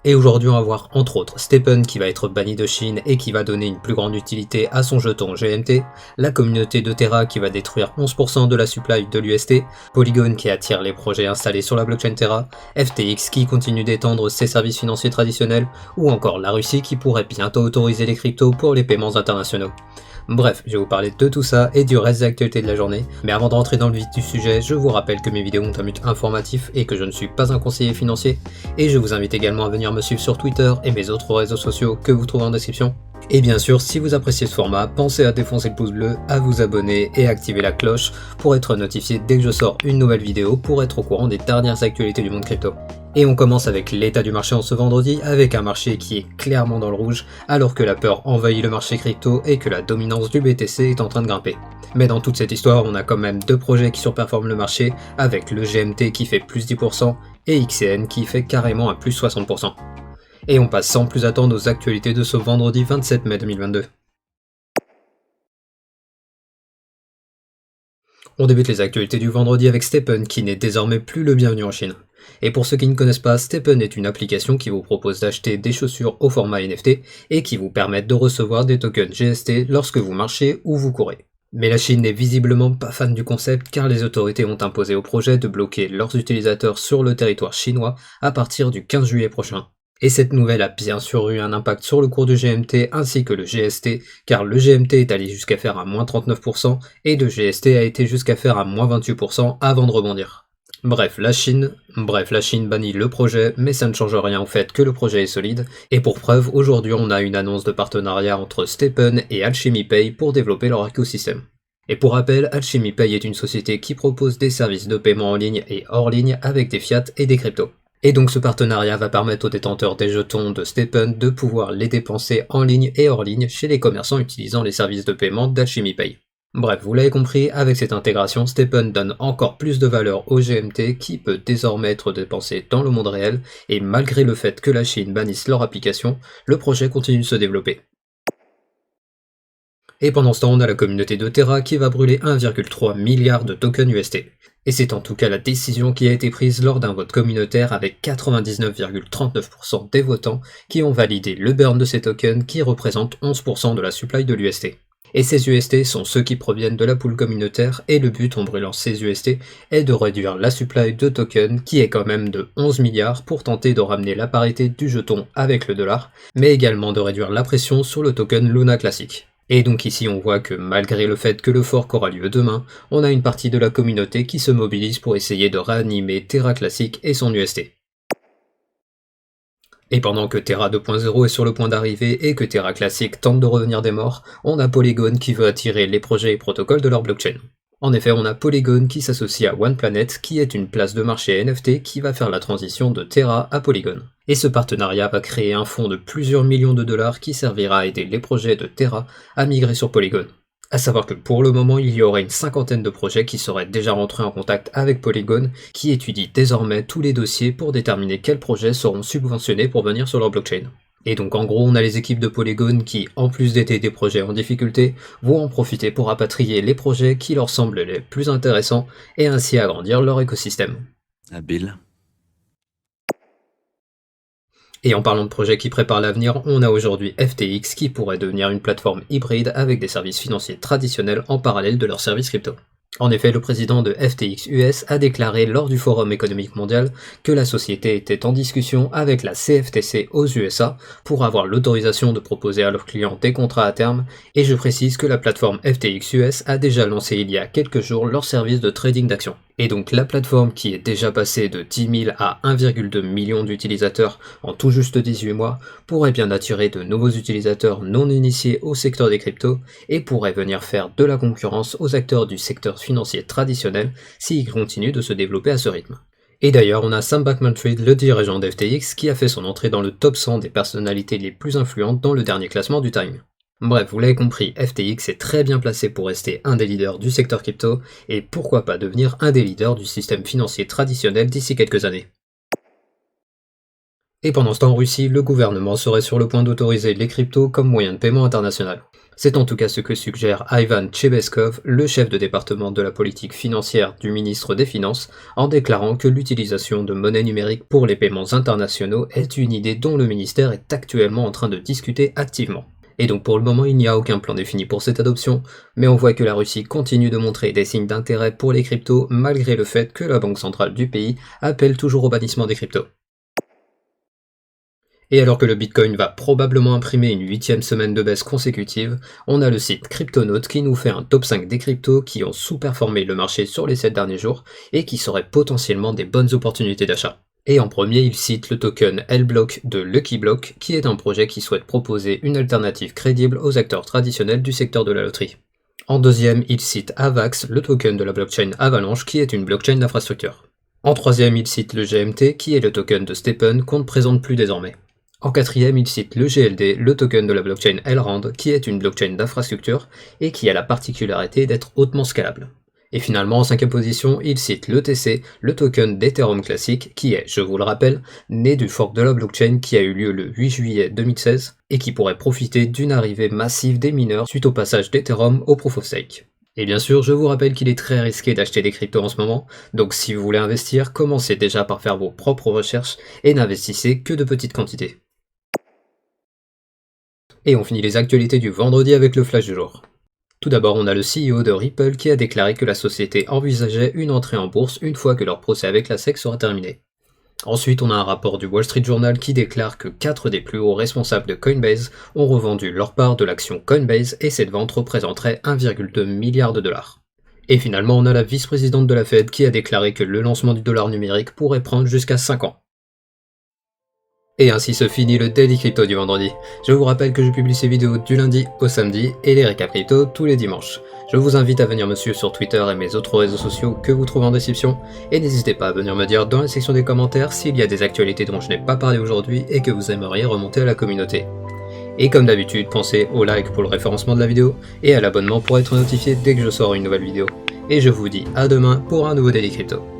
Et aujourd'hui on va voir entre autres STEPN qui va être banni de Chine et qui va donner une plus grande utilité à son jeton GMT, la communauté de Terra qui va détruire 11% de la supply de l'UST, Polygon qui attire les projets installés sur la blockchain Terra, FTX qui continue d'étendre ses services financiers traditionnels, ou encore la Russie qui pourrait bientôt autoriser les cryptos pour les paiements internationaux. Bref, je vais vous parler de tout ça et du reste des actualités de la journée, mais avant de rentrer dans le vif du sujet, je vous rappelle que mes vidéos ont un but informatif et que je ne suis pas un conseiller financier, et je vous invite également à venir me suivre sur Twitter et mes autres réseaux sociaux que vous trouverez en description. Et bien sûr, si vous appréciez ce format, pensez à défoncer le pouce bleu, à vous abonner et à activer la cloche pour être notifié dès que je sors une nouvelle vidéo pour être au courant des dernières actualités du monde crypto. Et on commence avec l'état du marché en ce vendredi, avec un marché qui est clairement dans le rouge, alors que la peur envahit le marché crypto et que la dominance du BTC est en train de grimper. Mais dans toute cette histoire, on a quand même deux projets qui surperforment le marché, avec le GMT qui fait plus 10% et XCN qui fait carrément un plus 60%. Et on passe sans plus attendre aux actualités de ce vendredi 27 mai 2022. On débute les actualités du vendredi avec STEPN qui n'est désormais plus le bienvenu en Chine. Et pour ceux qui ne connaissent pas, STEPN est une application qui vous propose d'acheter des chaussures au format NFT et qui vous permettent de recevoir des tokens GST lorsque vous marchez ou vous courez. Mais la Chine n'est visiblement pas fan du concept car les autorités ont imposé au projet de bloquer leurs utilisateurs sur le territoire chinois à partir du 15 juillet prochain. Et cette nouvelle a bien sûr eu un impact sur le cours du GMT ainsi que le GST, car le GMT est allé jusqu'à faire un moins 39% et le GST a été jusqu'à faire un moins 28% avant de rebondir. Bref, la Chine bannit le projet, mais ça ne change rien au fait que le projet est solide, et pour preuve, aujourd'hui on a une annonce de partenariat entre STEPN et Alchemy Pay pour développer leur écosystème. Et pour rappel, Alchemy Pay est une société qui propose des services de paiement en ligne et hors ligne avec des fiat et des cryptos. Et donc ce partenariat va permettre aux détenteurs des jetons de STEPN de pouvoir les dépenser en ligne et hors ligne chez les commerçants utilisant les services de paiement d'Alchemy Pay. Bref, vous l'avez compris, avec cette intégration, STEPN donne encore plus de valeur au GMT qui peut désormais être dépensé dans le monde réel, et malgré le fait que la Chine bannisse leur application, le projet continue de se développer. Et pendant ce temps, on a la communauté de Terra qui va brûler 1,3 milliard de tokens UST. Et c'est en tout cas la décision qui a été prise lors d'un vote communautaire avec 99,39% des votants qui ont validé le burn de ces tokens qui représentent 11% de la supply de l'UST. Et ces UST sont ceux qui proviennent de la pool communautaire et le but en brûlant ces UST est de réduire la supply de tokens qui est quand même de 11 milliards pour tenter de ramener la parité du jeton avec le dollar, mais également de réduire la pression sur le token Luna classique. Et donc ici on voit que malgré le fait que le fork aura lieu demain, on a une partie de la communauté qui se mobilise pour essayer de réanimer Terra Classic et son UST. Et pendant que Terra 2.0 est sur le point d'arriver et que Terra Classic tente de revenir des morts, on a Polygon qui veut attirer les projets et protocoles de leur blockchain. En effet, on a Polygon qui s'associe à OnePlanet, qui est une place de marché NFT qui va faire la transition de Terra à Polygon. Et ce partenariat va créer un fonds de plusieurs millions de dollars qui servira à aider les projets de Terra à migrer sur Polygon. A savoir que pour le moment, il y aurait une cinquantaine de projets qui seraient déjà rentrés en contact avec Polygon, qui étudient désormais tous les dossiers pour déterminer quels projets seront subventionnés pour venir sur leur blockchain. Et donc en gros, on a les équipes de Polygon qui, en plus d'aider des projets en difficulté, vont en profiter pour rapatrier les projets qui leur semblent les plus intéressants et ainsi agrandir leur écosystème. Habile. Et en parlant de projets qui préparent l'avenir, on a aujourd'hui FTX qui pourrait devenir une plateforme hybride avec des services financiers traditionnels en parallèle de leurs services crypto. En effet, le président de FTX US a déclaré lors du Forum économique mondial que la société était en discussion avec la CFTC aux USA pour avoir l'autorisation de proposer à leurs clients des contrats à terme, et je précise que la plateforme FTX US a déjà lancé il y a quelques jours leur service de trading d'actions. Et donc la plateforme qui est déjà passée de 10 000 à 1,2 million d'utilisateurs en tout juste 18 mois pourrait bien attirer de nouveaux utilisateurs non initiés au secteur des cryptos et pourrait venir faire de la concurrence aux acteurs du secteur financier traditionnel s'ils continuent de se développer à ce rythme. Et d'ailleurs, on a Sam Bankman-Fried, le dirigeant d'FTX, qui a fait son entrée dans le top 100 des personnalités les plus influentes dans le dernier classement du Time. Bref, vous l'avez compris, FTX est très bien placé pour rester un des leaders du secteur crypto, et pourquoi pas devenir un des leaders du système financier traditionnel d'ici quelques années. Et pendant ce temps en Russie, le gouvernement serait sur le point d'autoriser les cryptos comme moyen de paiement international. C'est en tout cas ce que suggère Ivan Chebeskov, le chef de département de la politique financière du ministre des Finances, en déclarant que l'utilisation de monnaie numérique pour les paiements internationaux est une idée dont le ministère est actuellement en train de discuter activement. Et donc pour le moment il n'y a aucun plan défini pour cette adoption, mais on voit que la Russie continue de montrer des signes d'intérêt pour les cryptos malgré le fait que la banque centrale du pays appelle toujours au bannissement des cryptos. Et alors que le Bitcoin va probablement imprimer une 8e semaine de baisse consécutive, on a le site Cryptonaut qui nous fait un top 5 des cryptos qui ont sous-performé le marché sur les 7 derniers jours et qui seraient potentiellement des bonnes opportunités d'achat. Et en premier, il cite le token L-Block de Lucky Block, qui est un projet qui souhaite proposer une alternative crédible aux acteurs traditionnels du secteur de la loterie. En deuxième, il cite Avax, le token de la blockchain Avalanche, qui est une blockchain d'infrastructure. En troisième, il cite le GMT, qui est le token de Stephen qu'on ne présente plus désormais. En quatrième, il cite le GLD, le token de la blockchain Elrond, qui est une blockchain d'infrastructure et qui a la particularité d'être hautement scalable. Et finalement, en cinquième position, il cite l'ETC, le token d'Ethereum classique, qui est, je vous le rappelle, né du fork de la blockchain qui a eu lieu le 8 juillet 2016 et qui pourrait profiter d'une arrivée massive des mineurs suite au passage d'Ethereum au Proof of Stake. Et bien sûr, je vous rappelle qu'il est très risqué d'acheter des cryptos en ce moment, donc si vous voulez investir, commencez déjà par faire vos propres recherches et n'investissez que de petites quantités. Et on finit les actualités du vendredi avec le flash du jour. Tout d'abord, on a le CEO de Ripple qui a déclaré que la société envisageait une entrée en bourse une fois que leur procès avec la SEC sera terminé. Ensuite, on a un rapport du Wall Street Journal qui déclare que 4 des plus hauts responsables de Coinbase ont revendu leur part de l'action Coinbase et cette vente représenterait 1,2 milliard de dollars. Et finalement, on a la vice-présidente de la Fed qui a déclaré que le lancement du dollar numérique pourrait prendre jusqu'à 5 ans. Et ainsi se finit le Daily Crypto du vendredi. Je vous rappelle que je publie ces vidéos du lundi au samedi et les récaps crypto tous les dimanches. Je vous invite à venir me suivre sur Twitter et mes autres réseaux sociaux que vous trouvez en description et n'hésitez pas à venir me dire dans la section des commentaires s'il y a des actualités dont je n'ai pas parlé aujourd'hui et que vous aimeriez remonter à la communauté. Et comme d'habitude, pensez au like pour le référencement de la vidéo et à l'abonnement pour être notifié dès que je sors une nouvelle vidéo. Et je vous dis à demain pour un nouveau Daily Crypto.